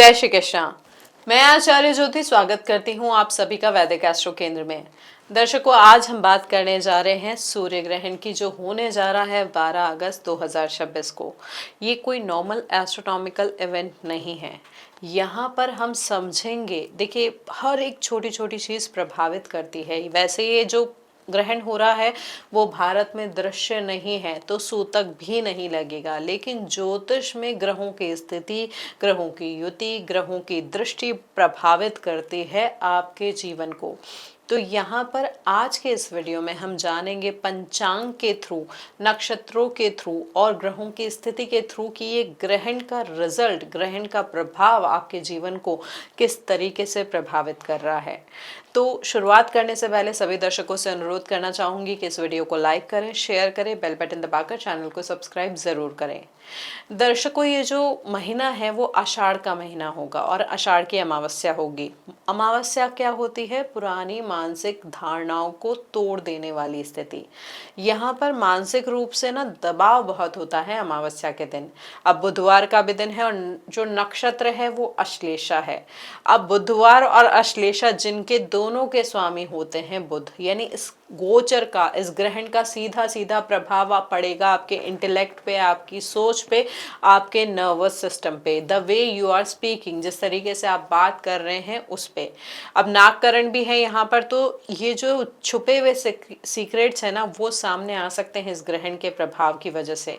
जय श्री कृष्ण। मैं आचार्य ज्योति स्वागत करती हूँ आप सभी का वैदिक एस्ट्रो केंद्र में। दर्शकों, आज हम बात करने जा रहे हैं सूर्य ग्रहण की, जो होने जा रहा है 12 अगस्त 2026 को। ये कोई नॉर्मल एस्ट्रोनॉमिकल इवेंट नहीं है। यहाँ पर हम समझेंगे, देखिए हर एक छोटी छोटी चीज़ प्रभावित करती है। वैसे ये जो ग्रहण हो रहा है वो भारत में दृश्य नहीं है तो सूतक भी नहीं लगेगा, लेकिन ज्योतिष में ग्रहों की स्थिति, ग्रहों की युति, ग्रहों की दृष्टि प्रभावित करती है आपके जीवन को। तो यहाँ पर आज के इस वीडियो में हम जानेंगे पंचांग के थ्रू, नक्षत्रों के थ्रू और ग्रहों की स्थिति के थ्रू कि ये ग्रहण का रिजल्ट, ग्रहण का प्रभाव आपके जीवन को किस तरीके से प्रभावित कर रहा है। तो शुरुआत करने से पहले सभी दर्शकों से अनुरोध करना चाहूंगी कि इस वीडियो को लाइक करें, शेयर करें, बेल बटन दबाकर चैनल को सब्सक्राइब जरूर करें। दर्शकों, ये जो महीना है वो आषाढ़ का महीना होगा और आषाढ़ की अमावस्या होगी। अमावस्या क्या होती है? पुरानी मानसिक धारणाओं को तोड़ देने वाली स्थिति। यहाँ पर मानसिक रूप से ना दबाव बहुत होता है अमावस्या के दिन। अब बुधवार का भी दिन है और जो नक्षत्र है वो अश्लेषा है। अब बुधवार और अश्लेषा जिनके दोनों के स्वामी होते हैं बुध, यानी इस गोचर का, इस ग्रहण का सीधा सीधा प्रभाव पड़ेगा आपके इंटेलेक्ट पे, आपकी सोच पे, आपके नर्वस सिस्टम पे, the way you are speaking, जिस तरीके से आप बात कर रहे हैं उस पे। अब नागकरण भी है यहाँ पर, तो ये जो छुपे हुए सीक्रेट्स है ना वो सामने आ सकते हैं इस ग्रहण के प्रभाव की वजह से।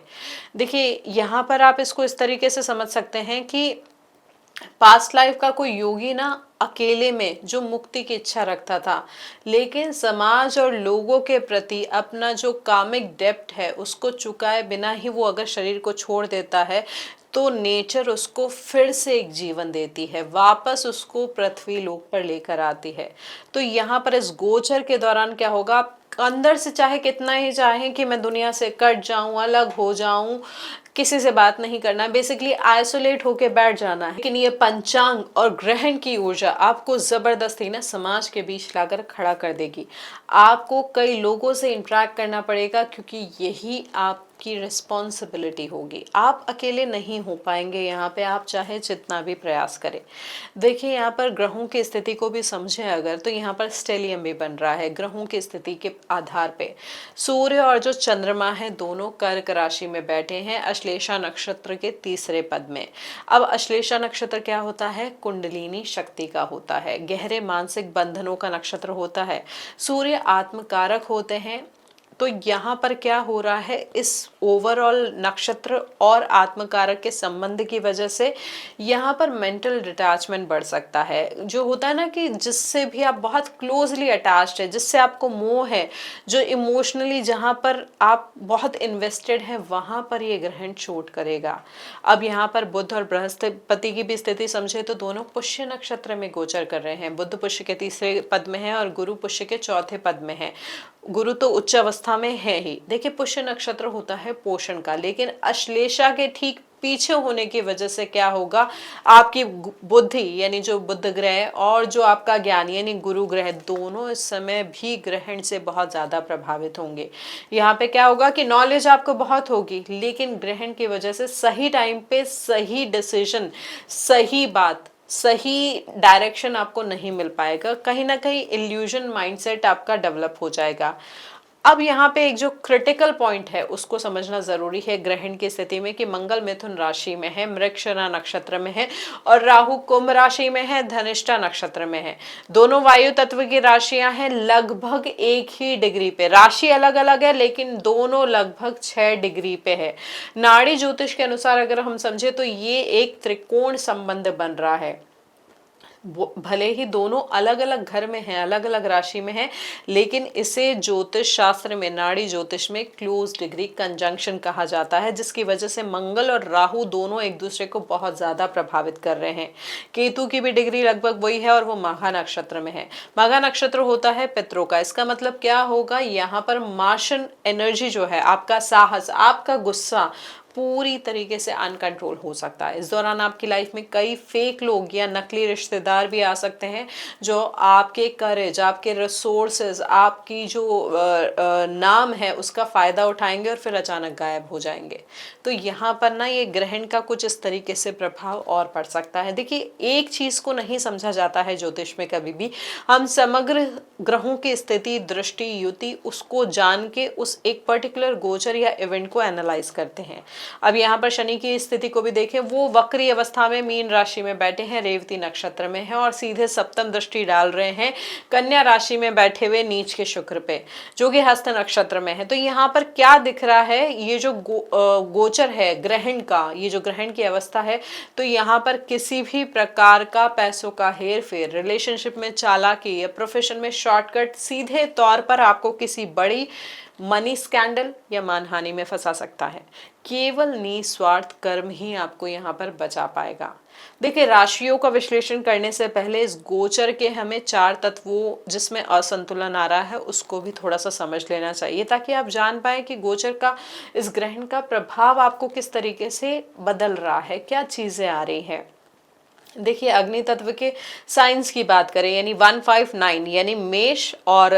देखिए यहाँ पर आप इसको इस तरीके से समझ सकते हैं कि पास्ट लाइफ का कोई योगी ना अकेले में जो मुक्ति की इच्छा रखता था, लेकिन समाज और लोगों के प्रति अपना जो कामिक डेप्ट है उसको चुकाए बिना ही वो अगर शरीर को छोड़ देता है तो नेचर उसको फिर से एक जीवन देती है, वापस उसको पृथ्वी लोक पर लेकर आती है। तो यहाँ पर इस गोचर के दौरान क्या होगा, आप अंदर से चाहे कितना ही चाहें कि मैं दुनिया से कट जाऊं, अलग हो जाऊं, किसी से बात नहीं करना, बेसिकली आइसोलेट होके बैठ जाना है, लेकिन ये पंचांग और ग्रहण की ऊर्जा आपको जबरदस्ती ना समाज के बीच लाकर खड़ा कर देगी। आपको कई लोगों से इंटरेक्ट करना पड़ेगा क्योंकि यही आपकी रिस्पॉन्सिबिलिटी होगी। आप अकेले नहीं हो पाएंगे यहाँ पे, आप चाहे जितना भी प्रयास करें। देखिए यहाँ पर ग्रहों की स्थिति को भी समझें अगर, तो यहाँ पर स्टेलियम भी बन रहा है ग्रहों की स्थिति के आधार पे। सूर्य और जो चंद्रमा है दोनों कर्क राशि में बैठे हैं अश्लेषा नक्षत्र के तीसरे पद में। अब अश्लेषा नक्षत्र क्या होता है? कुंडलिनी शक्ति का होता है, गहरे मानसिक बंधनों का नक्षत्र होता है। सूर्य आत्मकारक होते हैं। तो यहाँ पर क्या हो रहा है, इस ओवरऑल नक्षत्र और आत्मकारक के संबंध की वजह से यहाँ पर मेंटल डिटैचमेंट बढ़ सकता है। जो होता है ना कि जिससे भी आप बहुत क्लोजली अटैच्ड है, जिससे आपको मोह है, जो इमोशनली जहाँ पर आप बहुत इन्वेस्टेड है, वहाँ पर ये ग्रहण चोट करेगा। अब यहाँ पर बुध और बृहस्पति की भी स्थिति समझे तो दोनों पुष्य नक्षत्र में गोचर कर रहे हैं। बुध पुष्य के तीसरे पद में है और गुरु पुष्य के चौथे पद में है। गुरु तो उच्च अवस्था में है ही। देखिए पुष्य नक्षत्र होता है पोषण का, लेकिन अश्लेषा के ठीक पीछे होने की वजह से क्या होगा, आपकी बुद्धि यानी जो बुध ग्रह और जो आपका ज्ञान यानी गुरु ग्रह दोनों इस समय भी ग्रहण से बहुत ज्यादा प्रभावित होंगे। यहाँ पे क्या होगा कि नॉलेज आपको बहुत होगी, लेकिन ग्रहण की वजह से सही टाइम पे सही डिसीजन, सही बात, सही डायरेक्शन आपको नहीं मिल पाएगा। कहीं ना कहीं इल्यूजन माइंडसेट आपका डेवलप हो जाएगा। अब यहाँ पे एक जो क्रिटिकल पॉइंट है उसको समझना जरूरी है ग्रहण की स्थिति में कि मंगल मिथुन राशि में है, मृगशिरा नक्षत्र में है और राहु कुंभ राशि में है, धनिष्ठा नक्षत्र में है। दोनों वायु तत्व की राशियां हैं, लगभग एक ही डिग्री पे। राशि अलग अलग है लेकिन दोनों लगभग 6 डिग्री पे है। नाड़ी ज्योतिष के अनुसार अगर हम समझे तो ये एक त्रिकोण संबंध बन रहा है। भले ही दोनों अलग अलग घर में हैं, अलग अलग राशि में हैं, लेकिन इसे ज्योतिष शास्त्र में, नाड़ी ज्योतिष में क्लोज डिग्री कंजंक्शन कहा जाता है, जिसकी वजह से मंगल और राहु दोनों एक दूसरे को बहुत ज्यादा प्रभावित कर रहे हैं। केतु की भी डिग्री लगभग वही है और वो माघा नक्षत्र में है। माघा नक्षत्र होता है पितरों का। इसका मतलब क्या होगा, यहाँ पर मार्शन एनर्जी जो है, आपका साहस, आपका गुस्सा, पूरी तरीके से अनकंट्रोल हो सकता है। इस दौरान आपकी लाइफ में कई फेक लोग या नकली रिश्तेदार भी आ सकते हैं जो आपके करेज, आपके रिसोर्सेज, आपकी जो नाम है उसका फायदा उठाएंगे और फिर अचानक गायब हो जाएंगे। तो यहाँ पर ना ये ग्रहण का कुछ इस तरीके से प्रभाव और पड़ सकता है। देखिए, एक चीज को नहीं समझा जाता है ज्योतिष में कभी भी, हम समग्र ग्रहों की स्थिति, दृष्टि, युति उसको जान के उस एक पर्टिकुलर गोचर या इवेंट को एनालाइज करते हैं। अब यहाँ पर शनि की स्थिति को भी देखें, वो वक्री अवस्था में मीन राशि में बैठे हैं, रेवती नक्षत्र में है और सीधे सप्तम दृष्टि डाल रहे हैं कन्या राशि में बैठे हुए नीच के शुक्र पे, जो कि हस्त नक्षत्र में है। तो यहाँ पर क्या दिख रहा है, ये जो गोचर है ग्रहण का, ये जो ग्रहण की अवस्था है, तो यहाँ पर किसी भी प्रकार का पैसों का हेर फेर, रिलेशनशिप में चालाकी या प्रोफेशन में शॉर्टकट सीधे तौर पर आपको किसी बड़ी मनी स्कैंडल या मानहानि में फंसा सकता है। केवल निस्वार्थ कर्म ही आपको यहाँ पर बचा पाएगा। देखिए, राशियों का विश्लेषण करने से पहले इस गोचर के हमें 4 तत्वों जिसमें असंतुलन आ रहा है उसको भी थोड़ा सा समझ लेना चाहिए, ताकि आप जान पाए कि गोचर का, इस ग्रहण का प्रभाव आपको किस तरीके से बदल रहा है, क्या चीजें आ रही है। देखिए, अग्नि तत्व के साइंस की बात करें यानी 159 यानी मेष और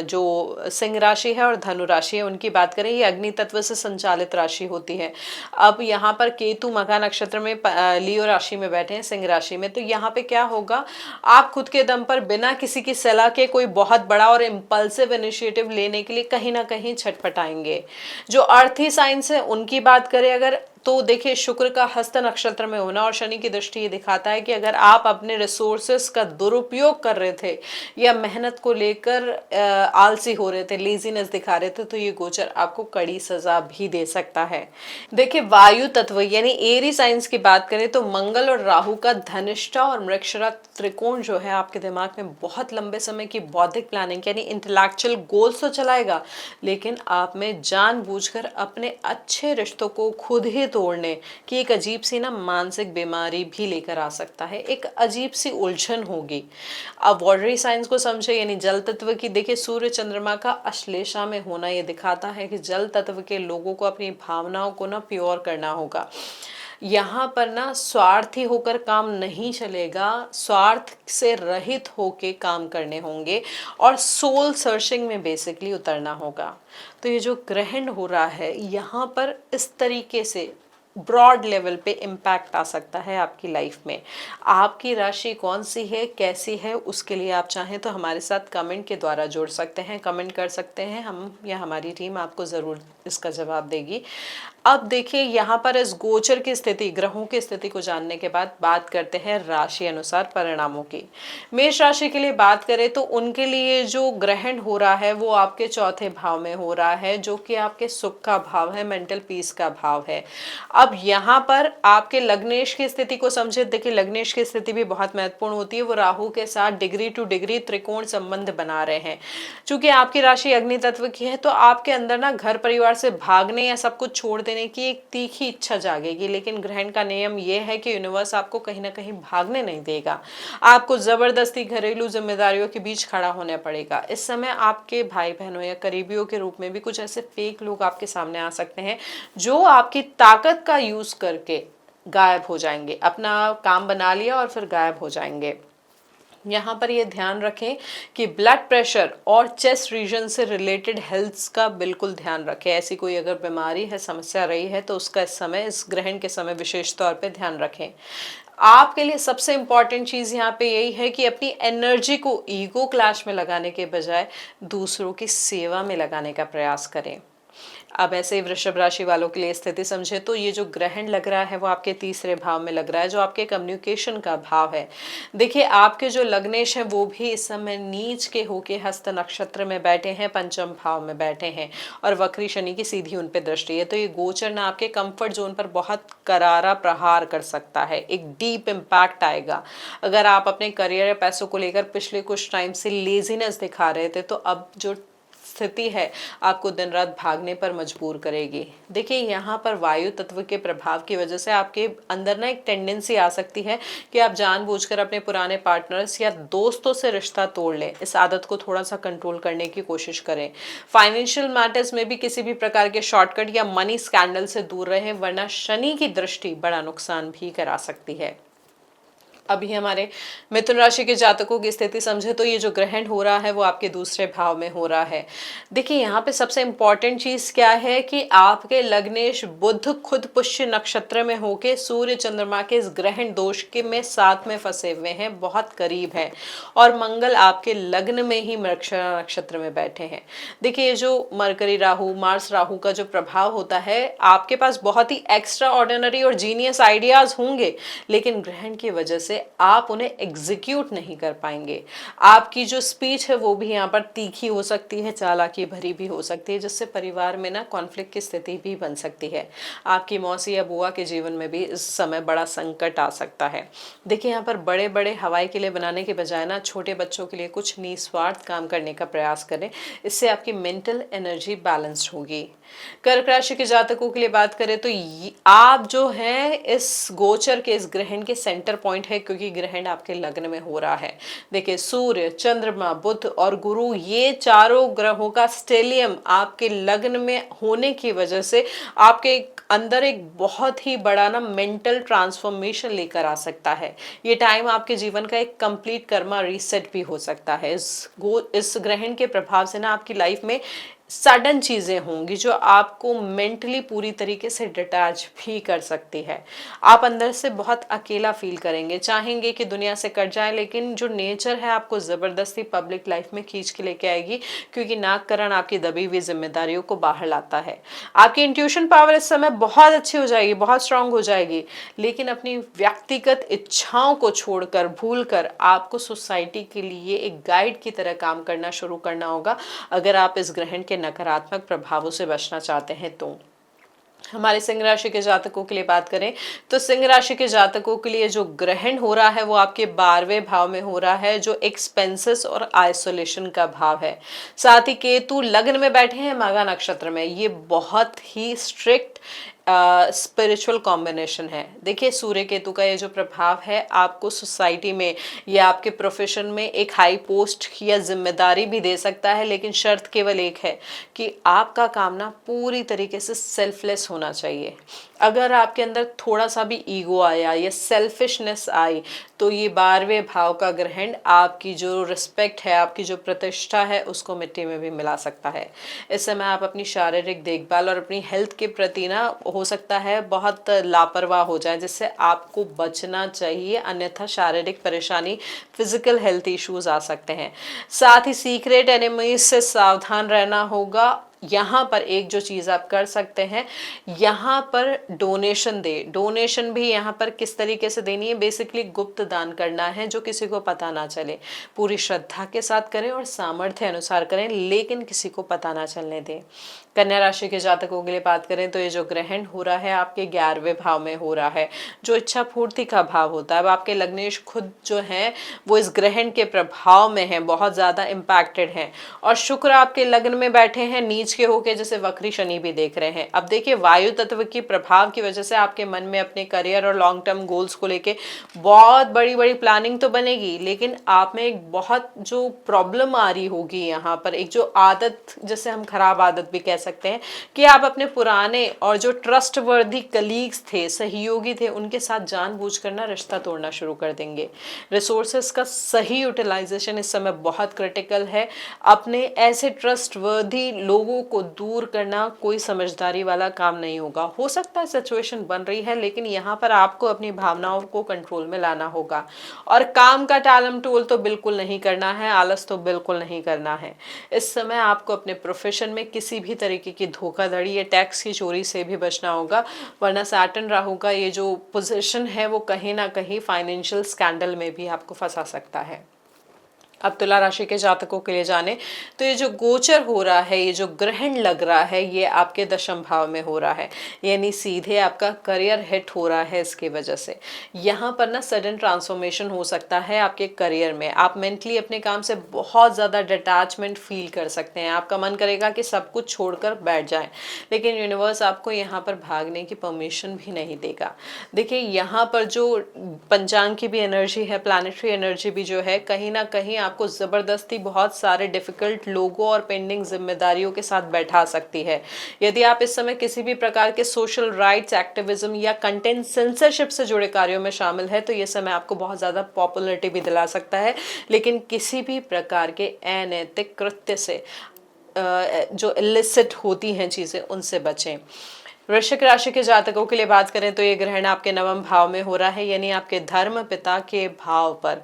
जो सिंह राशि है और धनु राशि है उनकी बात करें, ये अग्नि तत्व से संचालित राशि होती है। अब यहाँ पर केतु मघा नक्षत्र में लियो राशि में बैठे हैं, सिंह राशि में, तो यहाँ पे क्या होगा, आप खुद के दम पर बिना किसी की सलाह के कोई बहुत बड़ा और इम्पल्सिव इनिशिएटिव लेने के लिए कहीं ना कहीं छटपटाएंगे। जो अर्थी साइंस है उनकी बात करें अगर, तो देखिए, शुक्र का हस्त नक्षत्र में होना और शनि की दृष्टि ये दिखाता है कि अगर आप अपने रिसोर्सेस का दुरुपयोग कर रहे थे या मेहनत को लेकर आलसी हो रहे थे, लेजीनेस दिखा रहे थे, तो ये गोचर आपको कड़ी सजा भी दे सकता है। देखिए, वायु तत्व यानी एरी साइंस की बात करें तो मंगल और राहु का धनिष्ठा और मृगशिरा त्रिकोण जो है आपके दिमाग में बहुत लंबे समय की बौद्धिक प्लानिंग यानी इंटेलेक्चुअल गोल्स तो चलाएगा, लेकिन आप में जानबूझकर अपने अच्छे रिश्तों को खुद ही तोड़ने की एक अजीब सी ना मानसिक बीमारी भी लेकर आ सकता है। एक अजीब सी उलझन होगी। अब वाटरी साइंस को समझे यानी जल तत्व की, देखिए, सूर्य चंद्रमा का अश्लेषा में होना ये दिखाता है कि जल तत्व के लोगों को अपनी भावनाओं को ना प्योर करना होगा। यहाँ पर ना स्वार्थी होकर काम नहीं चलेगा, स्वार्थ से रहित होके काम करने होंगे और सोल सर्चिंग में बेसिकली उतरना होगा। तो ये जो ग्रहण हो रहा है यहाँ पर इस तरीके से ब्रॉड लेवल पे इम्पैक्ट आ सकता है आपकी लाइफ में। आपकी राशि कौन सी है, कैसी है, उसके लिए आप चाहें तो हमारे साथ कमेंट के द्वारा जुड़ सकते हैं, कमेंट कर सकते हैं, हम या हमारी टीम आपको ज़रूर इसका जवाब देगी। अब देखिए, यहाँ पर इस गोचर की स्थिति, ग्रहों की स्थिति को जानने के बाद बात करते हैं राशि अनुसार परिणामों की। मेष राशि के लिए बात करें तो उनके लिए जो ग्रहण हो रहा है वो आपके चौथे भाव में हो रहा है, जो कि आपके सुख का भाव है, मेंटल पीस का भाव है। अब यहाँ पर आपके लग्नेश की स्थिति को समझे। देखिए, लग्नेश की स्थिति भी बहुत महत्वपूर्ण होती है, वो राहु के साथ डिग्री टू डिग्री त्रिकोण संबंध बना रहे हैं। चूंकि आपकी राशि अग्नि तत्व की है तो आपके अंदर ना घर परिवार से भागने या सब कुछ छोड़ देने की एक तीखी इच्छा जागेगी, लेकिन ग्रहण का नियम यह है कि यूनिवर्स आपको कहीं ना कहीं भागने नहीं देगा। आपको जबरदस्ती घरेलू जिम्मेदारियों के बीच खड़ा होना पड़ेगा। इस समय आपके भाई बहनों या करीबियों के रूप में भी कुछ ऐसे फेक लोग आपके सामने आ सकते हैं जो आपकी ताकत का यूज करके गायब हो जाएंगे, अपना काम बना लिया और फिर गायब हो जाएंगे। यहाँ पर ये ध्यान रखें कि ब्लड प्रेशर और चेस्ट रीजन से रिलेटेड हेल्थ का बिल्कुल ध्यान रखें। ऐसी कोई अगर बीमारी है, समस्या रही है तो उसका इस समय, इस ग्रहण के समय विशेष तौर पे ध्यान रखें। आपके लिए सबसे इंपॉर्टेंट चीज़ यहाँ पे यही है कि अपनी एनर्जी को ईगो क्लैश में लगाने के बजाय दूसरों की सेवा में लगाने का प्रयास करें। अब ऐसे ही वृषभ राशि वालों के लिए स्थिति समझे तो ये जो ग्रहण लग रहा है वो आपके तीसरे भाव में लग रहा है, जो आपके कम्युनिकेशन का भाव है। देखिए, आपके जो लग्नेश हैं वो भी इस समय नीच के होके हस्त नक्षत्र में बैठे हैं, पंचम भाव में बैठे हैं और वक्री शनि की सीधी उन पे दृष्टि है। तो ये गोचर ना आपके कंफर्ट जोन पर बहुत करारा प्रहार कर सकता है, एक डीप इम्पैक्ट आएगा। अगर आप अपने करियर या पैसों को लेकर पिछले कुछ टाइम से लेजीनेस दिखा रहे थे तो अब जो स्थिति है आपको दिन रात भागने पर मजबूर करेगी। देखिए यहाँ पर वायु तत्व के प्रभाव की वजह से आपके अंदर ना एक टेंडेंसी आ सकती है कि आप जानबूझकर अपने पुराने पार्टनर्स या दोस्तों से रिश्ता तोड़ लें। इस आदत को थोड़ा सा कंट्रोल करने की कोशिश करें। फाइनेंशियल मैटर्स में भी किसी भी प्रकार के शॉर्टकट या मनी स्कैंडल से दूर रहें, वरना शनि की दृष्टि बड़ा नुकसान भी करा सकती है। अभी हमारे मिथुन राशि के जातकों की स्थिति समझे तो ये जो ग्रहण हो रहा है वो आपके दूसरे भाव में हो रहा है। देखिए यहाँ पे सबसे इंपॉर्टेंट चीज क्या है कि आपके लग्नेश बुध खुद पुष्य नक्षत्र में होके सूर्य चंद्रमा के इस ग्रहण दोष के में साथ में फंसे हुए हैं, बहुत करीब है, और मंगल आपके लग्न में ही मृगशिरा नक्षत्र में बैठे हैं। देखिए ये जो मरकरी राहु मार्स राहु का जो प्रभाव होता है, आपके पास बहुत ही एक्स्ट्रा ऑर्डिनरी और जीनियस आइडियाज होंगे, लेकिन ग्रहण की वजह से आप उन्हें एग्जीक्यूट नहीं कर पाएंगे। आपकी जो स्पीच है वो भी यहाँ पर तीखी हो सकती है, चालाकी भरी भी हो सकती है, जिससे परिवार में ना कॉन्फ्लिक्ट की स्थिति भी बन सकती है। आपकी मौसी या बुआ के जीवन में भी इस समय बड़ा संकट आ सकता है। देखिए यहाँ पर बड़े बड़े हवाई किले बनाने के बजाय ना छोटे बच्चों के लिए कुछ निस्वार्थ काम करने का प्रयास करें, इससे आपकी मेंटल एनर्जी बैलेंस्ड होगी। कर्क राशि के जातकों के लिए बात करें तो आप जो है इस गोचर के इस ग्रहण के सेंटर पॉइंट है, क्योंकि ग्रहण आपके लग्न में हो रहा है। देखिए सूर्य चंद्रमा बुध और गुरु, ये चारों ग्रहों का स्टेलियम आपके लग्न में होने की वजह से आपके अंदर एक बहुत ही बड़ा ना मेंटल ट्रांसफॉर्मेशन लेकर आ सकता है। ये टाइम आपके जीवन का एक कंप्लीट कर्मा रीसेट भी हो सकता है। इस ग्रहण के प्रभाव से ना आपकी लाइफ में सडन चीजें होंगी जो आपको मेंटली पूरी तरीके से डिटैच भी कर सकती है। आप अंदर से बहुत अकेला फील करेंगे, चाहेंगे कि दुनिया से कट जाए, लेकिन जो नेचर है आपको जबरदस्ती पब्लिक लाइफ में खींच के लेके आएगी, क्योंकि नागकरण आपकी दबी हुई जिम्मेदारियों को बाहर लाता है। आपकी इंट्यूशन पावर इस समय बहुत अच्छी हो जाएगी, बहुत स्ट्रांग हो जाएगी, लेकिन अपनी व्यक्तिगत इच्छाओं को छोड़कर भूलकर आपको सोसाइटी के लिए एक गाइड की तरह काम करना शुरू करना होगा, अगर आप इस ग्रहण के नकारात्मक प्रभावों से बचना चाहते हैं तो। हमारे सिंह राशि के जातकों के लिए बात करें तो सिंह राशि के जातकों के लिए जो ग्रहण हो रहा है वो आपके 12वें भाव में हो रहा है, जो एक्सपेंसेस और आइसोलेशन का भाव है। साथ ही केतु लग्न में बैठे हैं माघा नक्षत्र में। ये बहुत ही स्ट्रिक्ट स्पिरिचुअल कॉम्बिनेशन है। देखिए सूर्य केतु का ये जो प्रभाव है आपको सोसाइटी में या आपके प्रोफेशन में एक हाई पोस्ट या जिम्मेदारी भी दे सकता है, लेकिन शर्त केवल एक है कि आपका काम ना पूरी तरीके से सेल्फलेस होना चाहिए। अगर आपके अंदर थोड़ा सा भी ईगो आया या सेल्फिशनेस आई तो ये 12वें भाव का ग्रहण आपकी जो रिस्पेक्ट है, आपकी जो प्रतिष्ठा है, उसको मिट्टी में भी मिला सकता है। इस समय आप अपनी शारीरिक देखभाल और अपनी हेल्थ के प्रति ना हो सकता है बहुत लापरवाह हो जाए, जिससे आपको बचना चाहिए, अन्यथा शारीरिक परेशानी फिजिकल हेल्थ इश्यूज आ सकते हैं। साथ ही सीक्रेट एनिमीज से सावधान रहना होगा। यहाँ पर एक जो चीज़ आप कर सकते हैं, यहाँ पर डोनेशन दे। डोनेशन भी यहाँ पर किस तरीके से देनी है, बेसिकली गुप्त दान करना है जो किसी को पता ना चले। पूरी श्रद्धा के साथ करें और सामर्थ्य अनुसार करें, लेकिन किसी को पता ना चलने दें। कन्या राशि के जातकों के लिए बात करें तो ये जो ग्रहण हो रहा है आपके 11वें भाव में हो रहा है, जो इच्छा पूर्ति का भाव होता है। अब आपके लग्नेश खुद जो है वो इस ग्रहण के प्रभाव में है, बहुत ज्यादा इम्पैक्टेड है, और शुक्र आपके लग्न में बैठे हैं नीच के होके, जैसे वक्री शनि भी देख रहे हैं। अब देखिए वायु तत्व की प्रभाव की वजह से आपके मन में अपने करियर और लॉन्ग टर्म गोल्स को लेके बहुत बड़ी बड़ी प्लानिंग तो बनेगी, लेकिन आप में एक बहुत जो प्रॉब्लम आ रही होगी यहाँ पर, एक जो आदत, जैसे हम खराब आदत भी कह सकते हैं, कि आप अपने पुराने और जो ट्रस्टवर्दी कलीग्स थे, सहयोगी थे, उनके साथ जानबूझकर ना रिश्ता तोड़ना शुरू कर देंगे। रिसोर्सेस का सही यूटिलाइजेशन इस समय बहुत क्रिटिकल है। अपने ऐसे ट्रस्टवर्दी लोगों को दूर करना कोई समझदारी वाला काम नहीं होगा। हो सकता है सिचुएशन बन रही है, लेकिन यहाँ पर आपको अपनी भावनाओं को कंट्रोल में लाना होगा, और काम का टालम टोल तो बिल्कुल नहीं करना है, आलस तो बिल्कुल नहीं करना है। इस समय आपको अपने प्रोफेशन में किसी भी तरीके की धोखाधड़ी या टैक्स की चोरी से भी बचना होगा, वरना सैटर्न राहु का ये जो पोजीशन है वो कहीं ना कहीं फाइनेंशियल स्कैंडल में भी आपको फंसा सकता है। अब तुला राशि के जातकों के लिए जाने तो ये जो गोचर हो रहा है, ये जो ग्रहण लग रहा है, ये आपके दशम भाव में हो रहा है, यानी सीधे आपका करियर हिट हो रहा है। इसकी वजह से यहाँ पर ना सडन ट्रांसफॉर्मेशन हो सकता है आपके करियर में। आप मेंटली अपने काम से बहुत ज़्यादा डिटैचमेंट फील कर सकते हैं। आपका मन करेगा कि सब कुछ छोड़कर बैठ जाएं, लेकिन यूनिवर्स आपको यहाँ पर भागने की परमिशन भी नहीं देगा। देखिए, यहाँ पर जो पंचांग की भी एनर्जी है, प्लानिटरी एनर्जी भी जो है, कहीं ना कहीं आपको ज़बरदस्ती बहुत सारे डिफ़िकल्ट लोगों और पेंडिंग जिम्मेदारियों के साथ बैठा सकती है। यदि आप इस समय किसी भी प्रकार के सोशल राइट्स एक्टिविज्म या कंटेंट सेंसरशिप से जुड़े कार्यों में शामिल है तो ये समय आपको बहुत ज़्यादा पॉपुलैरिटी भी दिला सकता है, लेकिन किसी भी प्रकार के अनैतिक कृत्य से जो इलिसिट होती हैं चीज़ें, उनसे बचें। वृश्चिक राशि के जातकों के लिए बात करें तो ये ग्रहण आपके नवम भाव में हो रहा है, यानी आपके धर्म पिता के भाव पर।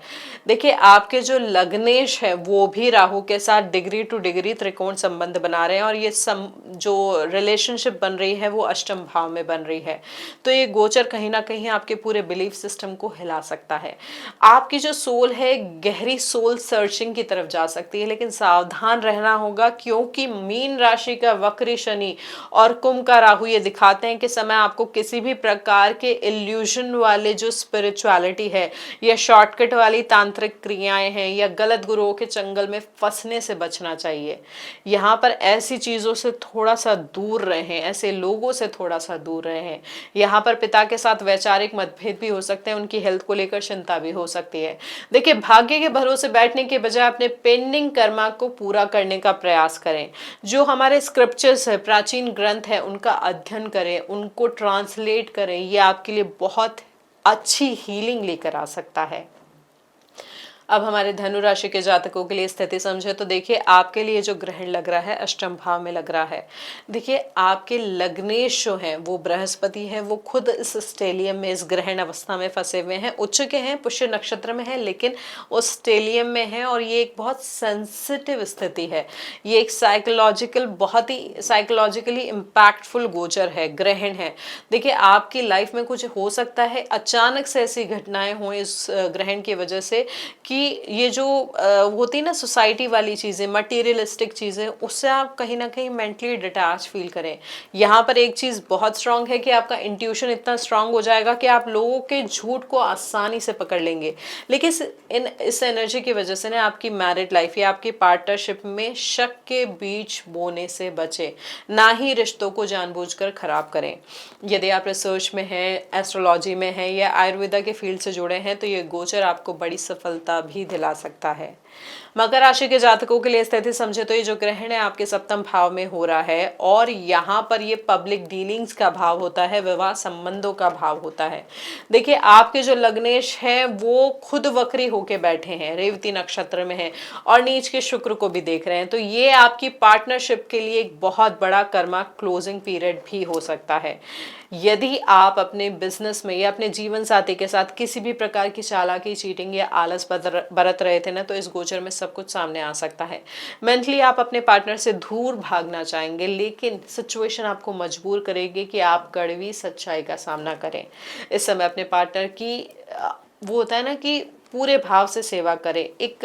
देखिए, आपके जो लग्नेश है वो भी राहु के साथ डिग्री टू डिग्री त्रिकोण संबंध बना रहे हैं, और ये जो रिलेशनशिप बन रही है वो अष्टम भाव में बन रही है। तो ये गोचर कहीं ना कहीं आपके पूरे बिलीफ सिस्टम को हिला सकता है। आपकी जो सोल है गहरी सोल सर्चिंग की तरफ जा सकती है, लेकिन सावधान रहना होगा, क्योंकि मीन राशि का वक्री शनि और कुंभ का राहु ये दिखाते हैं कि समय आपको किसी भी प्रकार के इल्यूजन वाले जो स्पिरिचुअलिटी है, या शॉर्टकट वाली तांत्रिक क्रियाएं हैं, या गलत गुरुओं के चंगल में फंसने से बचना चाहिए। यहाँ पर ऐसी चीजों से थोड़ा सा दूर रहें, ऐसे लोगों से थोड़ा सा दूर रहें। यहाँ पर पिता के साथ वैचारिक मतभेद भी हो सकते हैं, उनकी हेल्थ को लेकर चिंता भी हो सकती है। देखिए, भाग्य के भरोसे बैठने के बजाय अपने पेंडिंग कर्मा को पूरा करने का प्रयास करें। जो हमारे स्क्रिप्चर्स है, प्राचीन ग्रंथ है, उनका अध्ययन करें, उनको ट्रांसलेट करें। ये आपके लिए बहुत अच्छी हीलिंग लेकर आ सकता है। अब हमारे धनु राशि के जातकों के लिए स्थिति समझे तो देखिए, आपके लिए जो ग्रहण लग रहा है अष्टम भाव में लग रहा है। देखिए, आपके लग्नेश जो हैं वो बृहस्पति है, वो खुद इस स्टेलियम में, इस ग्रहण अवस्था में फंसे हुए हैं। उच्च के हैं, पुष्य नक्षत्र में है, लेकिन उस स्टेलियम में है, और ये एक बहुत सेंसिटिव स्थिति है। ये एक बहुत ही साइकोलॉजिकली इम्पैक्टफुल गोचर है, ग्रहण है। देखिए, आपकी लाइफ में कुछ हो सकता है, अचानक से ऐसी घटनाएं हों इस ग्रहण की वजह से कि ये जो होती है ना सोसाइटी वाली चीज़ें, मटीरियलिस्टिक चीज़ें, उससे आप कहीं ना कहीं मेंटली डिटैच फील करें। यहाँ पर एक चीज़ बहुत स्ट्रांग है कि आपका इंट्यूशन इतना स्ट्रांग हो जाएगा कि आप लोगों के झूठ को आसानी से पकड़ लेंगे। लेकिन इस एनर्जी की वजह से ना आपकी मैरिड लाइफ या आपकी पार्टनरशिप में शक के बीज बोने से बचे, ना ही रिश्तों को जानबूझकर खराब करें। यदि आप रिसर्च में हैं, एस्ट्रोलॉजी में हैं, या आयुर्वेदा के फील्ड से जुड़े हैं तो ये गोचर आपको बड़ी सफलता भी दिला सकता है। मकर राशि के जातकों के लिए स्थिति समझे तो ये जो ग्रहण है आपके सप्तम भाव में हो रहा है, और यहाँ पर ये पब्लिक डीलिंग्स का भाव होता है, विवाह संबंधों का भाव होता है। देखिए, आपके जो लग्नेश है वो खुद वक्री होके बैठे हैं, रेवती नक्षत्र में है, और नीच के शुक्र को भी देख रहे हैं। तो ये आपकी पार्टनरशिप के लिए एक बहुत बड़ा कर्मा क्लोजिंग पीरियड भी हो सकता है। यदि आप अपने बिजनेस में या अपने जीवन साथी के साथ किसी भी प्रकार की चालाकी, चीटिंग या आलस बरत रहे थे ना, तो इस गोचर में सब कुछ सामने आ सकता है। मेंटली आप अपने पार्टनर से दूर भागना चाहेंगे, लेकिन सिचुएशन आपको मजबूर करेगी कि आप कड़वी सच्चाई का सामना करें। इस समय अपने पार्टनर की वो होता है ना कि पूरे भाव से सेवा करें, एक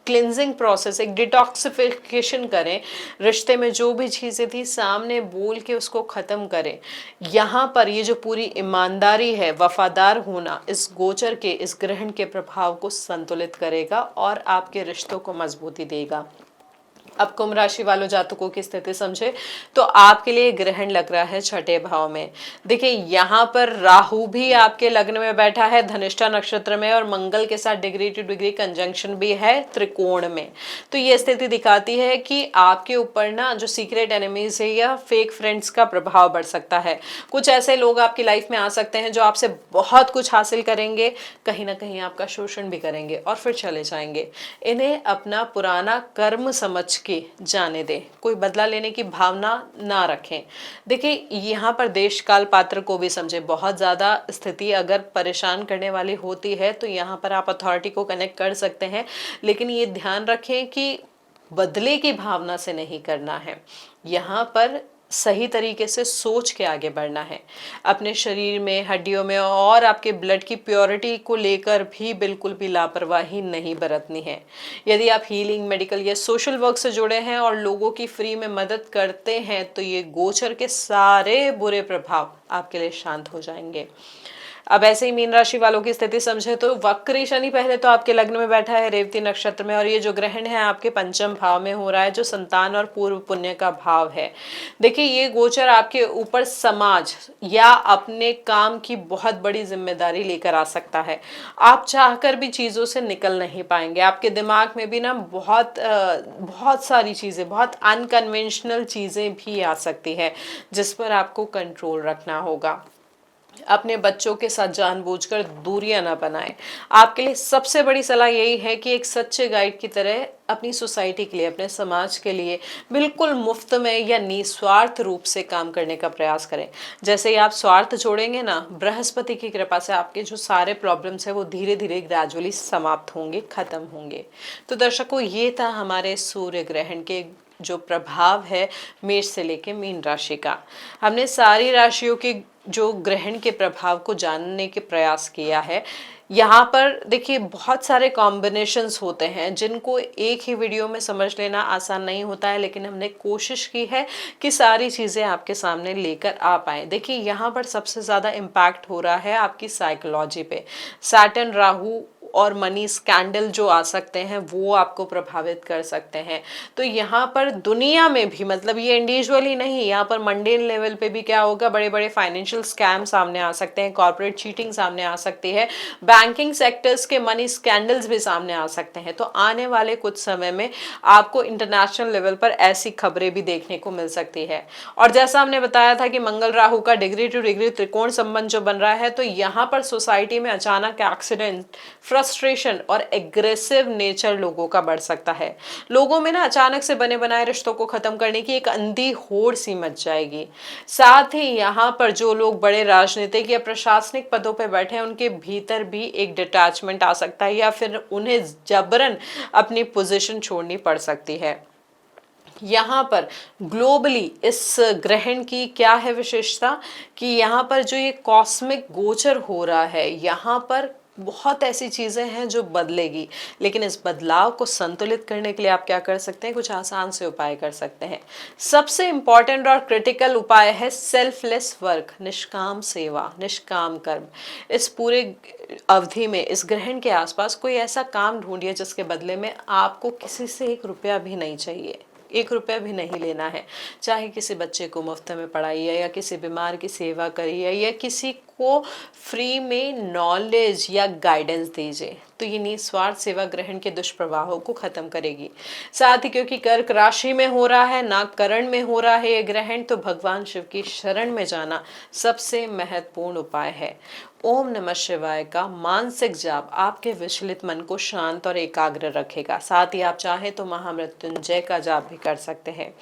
क्लिनजिंग प्रोसेस, एक डिटॉक्सिफिकेशन करें। रिश्ते में जो भी चीज़ें थी सामने बोल के उसको ख़त्म करें। यहाँ पर ये जो पूरी ईमानदारी है, वफादार होना, इस गोचर के, इस ग्रहण के प्रभाव को संतुलित करेगा और आपके रिश्तों को मजबूती देगा। अब कुंभ राशि वालों जातकों की स्थिति समझे तो आपके लिए ग्रहण लग रहा है छठे भाव में। देखिए, यहाँ पर राहु भी आपके लग्न में बैठा है, धनिष्ठा नक्षत्र में, और मंगल के साथ डिग्री टू डिग्री कंजंक्शन भी है त्रिकोण में। तो ये स्थिति दिखाती है कि आपके ऊपर ना जो सीक्रेट एनिमीज है या फेक फ्रेंड्स का प्रभाव बढ़ सकता है। कुछ ऐसे लोग आपकी लाइफ में आ सकते हैं जो आपसे बहुत कुछ हासिल करेंगे, कहीं ना कहीं आपका शोषण भी करेंगे और फिर चले जाएंगे। इन्हें अपना पुराना कर्म समझ के जाने दें, कोई बदला लेने की भावना ना रखें। देखिए, यहाँ पर देश काल पात्र को भी समझे। बहुत ज़्यादा स्थिति अगर परेशान करने वाली होती है तो यहाँ पर आप अथॉरिटी को कनेक्ट कर सकते हैं, लेकिन ये ध्यान रखें कि बदले की भावना से नहीं करना है। यहाँ पर सही तरीके से सोच के आगे बढ़ना है। अपने शरीर में, हड्डियों में और आपके ब्लड की प्योरिटी को लेकर भी बिल्कुल भी लापरवाही नहीं बरतनी है। यदि आप हीलिंग, मेडिकल या सोशल वर्क से जुड़े हैं और लोगों की फ्री में मदद करते हैं तो ये गोचर के सारे बुरे प्रभाव आपके लिए शांत हो जाएंगे। अब ऐसे ही मीन राशि वालों की स्थिति समझे तो वक्री शनि पहले तो आपके लग्न में बैठा है रेवती नक्षत्र में, और ये जो ग्रहण है आपके पंचम भाव में हो रहा है जो संतान और पूर्व पुण्य का भाव है। देखिए ये गोचर आपके ऊपर समाज या अपने काम की बहुत बड़ी जिम्मेदारी लेकर आ सकता है। आप चाहकर भी चीजों से निकल नहीं पाएंगे। आपके दिमाग में भी ना बहुत सारी चीजें, बहुत अनकन्वेंशनल चीजें भी आ सकती है जिस पर आपको कंट्रोल रखना होगा। अपने बच्चों के साथ जानबूझकर दूरियां ना बनाएं। आपके लिए सबसे बड़ी सलाह यही है कि एक सच्चे गाइड की तरह अपनी सोसाइटी के लिए, अपने समाज के लिए बिल्कुल मुफ्त में या निस्वार्थ रूप से काम करने का प्रयास करें। जैसे ही आप स्वार्थ छोड़ेंगे ना, बृहस्पति की कृपा से आपके जो सारे प्रॉब्लम्स है वो धीरे धीरे ग्रेजुअली समाप्त होंगे, खत्म होंगे। तो दर्शकों, ये था हमारे सूर्य ग्रहण के जो प्रभाव है मेष से लेके मीन राशि का। हमने सारी राशियों के जो ग्रहण के प्रभाव को जानने के प्रयास किया है। यहाँ पर देखिए बहुत सारे कॉम्बिनेशंस होते हैं जिनको एक ही वीडियो में समझ लेना आसान नहीं होता है, लेकिन हमने कोशिश की है कि सारी चीज़ें आपके सामने लेकर आ पाए। देखिए यहाँ पर सबसे ज़्यादा इम्पैक्ट हो रहा है आपकी साइकोलॉजी पे। सैटर्न, राहु और मनी स्कैंडल जो आ सकते हैं वो आपको प्रभावित कर सकते हैं। तो यहाँ पर दुनिया में भी, मतलब ये इंडिविजुअली नहीं, यहाँ पर मंडेन लेवल पे भी क्या होगा, बड़े बड़े फाइनेंशियल स्कैम सामने आ सकते हैं, कॉर्पोरेट चीटिंग सामने आ सकती है, बैंकिंग सेक्टर्स के मनी स्कैंडल्स भी सामने आ सकते हैं। तो आने वाले कुछ समय में आपको इंटरनेशनल लेवल पर ऐसी खबरें भी देखने को मिल सकती है। और जैसा हमने बताया था कि मंगल राहु का डिग्री टू डिग्री त्रिकोण संबंध जो बन रहा है, तो यहाँ पर सोसाइटी में अचानक एक्सीडेंट, फ्रस्ट्रेशन और एग्रेसिव नेचर लोगों का बढ़ सकता है। लोगों में ना अचानक से बने बनाए रिश्तों को खत्म करने की एक अंधी होड़ सी मच जाएगी। साथ ही यहाँ पर जो लोग बड़े राजनीतिक या प्रशासनिक पदों पर बैठे हैं उनके भीतर भी एक डिटैचमेंट आ सकता है या फिर उन्हें जबरन अपनी पोजीशन छोड़नी पड़ सकती है। यहाँ पर ग्लोबली इस ग्रहण की क्या है विशेषता कि यहाँ पर जो ये कॉस्मिक गोचर हो रहा है, यहाँ पर बहुत ऐसी चीज़ें हैं जो बदलेगी। लेकिन इस बदलाव को संतुलित करने के लिए आप क्या कर सकते हैं, कुछ आसान से उपाय कर सकते हैं। सबसे इंपॉर्टेंट और क्रिटिकल उपाय है सेल्फलेस वर्क, निष्काम सेवा, निष्काम कर्म। इस पूरे अवधि में, इस ग्रहण के आसपास कोई ऐसा काम ढूंढिए जिसके बदले में आपको किसी से 1 रुपया भी नहीं चाहिए, 1 रुपया भी नहीं लेना है। चाहे किसी बच्चे को मुफ्त में पढ़ाइए या किसी बीमार की सेवा करिए या किसी को फ्री में नॉलेज या गाइडेंस दीजिए, तो ये निस्वार्थ सेवा ग्रहण के दुष्प्रभावों को खत्म करेगी। साथ ही क्योंकि कर्क राशि में हो रहा है, ना करण में हो रहा है ये ग्रहण, तो भगवान शिव की शरण में जाना सबसे महत्वपूर्ण उपाय है। ओम नमः शिवाय का मानसिक जाप आपके विचलित मन को शांत और एकाग्र रखेगा। साथ ही आप चाहे तो महामृत्युंजय का जाप भी कर सकते हैं।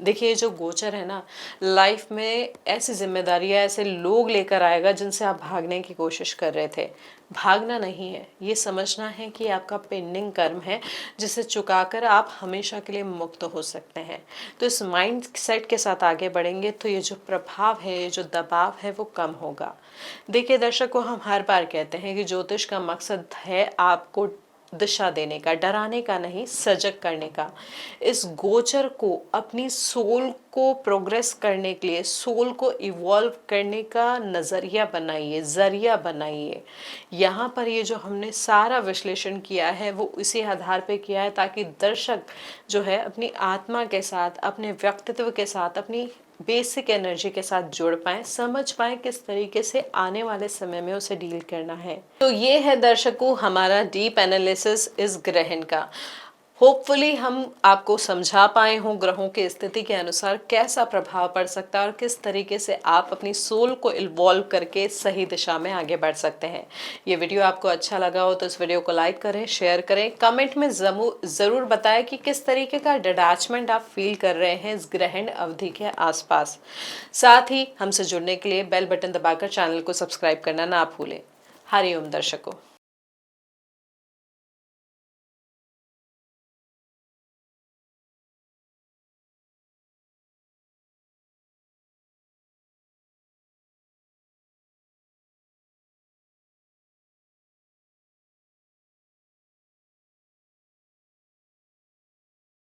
देखिए जो गोचर है ना, लाइफ में ऐसी जिम्मेदारियां, ऐसे लोग लेकर आएगा जिनसे आप भागने की कोशिश कर रहे थे। भागना नहीं है, ये समझना है कि आपका पेंडिंग कर्म है जिसे चुकाकर आप हमेशा के लिए मुक्त हो सकते हैं। तो इस माइंड सेट के साथ आगे बढ़ेंगे तो ये जो प्रभाव है, ये जो दबाव है वो कम होगा। देखिए दर्शकों, हम हर बार कहते हैं कि ज्योतिष का मकसद है आपको दिशा देने का, डराने का नहीं, सजग करने का। इस गोचर को अपनी सोल को प्रोग्रेस करने के लिए, सोल को इवॉल्व करने का नज़रिया बनाइए, जरिया बनाइए। यहाँ पर ये जो हमने सारा विश्लेषण किया है वो इसी आधार पे किया है ताकि दर्शक जो है अपनी आत्मा के साथ, अपने व्यक्तित्व के साथ, अपनी बेसिक एनर्जी के साथ जुड़ पाएं, समझ पाएं किस तरीके से आने वाले समय में उसे डील करना है। तो ये है दर्शकों हमारा डीप एनालिसिस इस ग्रहण का। होपफुली हम आपको समझा पाए हों ग्रहों की स्थिति के अनुसार कैसा प्रभाव पड़ सकता है और किस तरीके से आप अपनी सोल को इन्वॉल्व करके सही दिशा में आगे बढ़ सकते हैं। ये वीडियो आपको अच्छा लगा हो तो इस वीडियो को लाइक करें, शेयर करें, कमेंट में ज़रूर बताएं कि किस तरीके का डिटैचमेंट आप फील कर रहे हैं इस ग्रहण अवधि के आसपास। साथ ही हमसे जुड़ने के लिए बेल बटन दबाकर चैनल को सब्सक्राइब करना ना भूलें। हरिओम दर्शकों।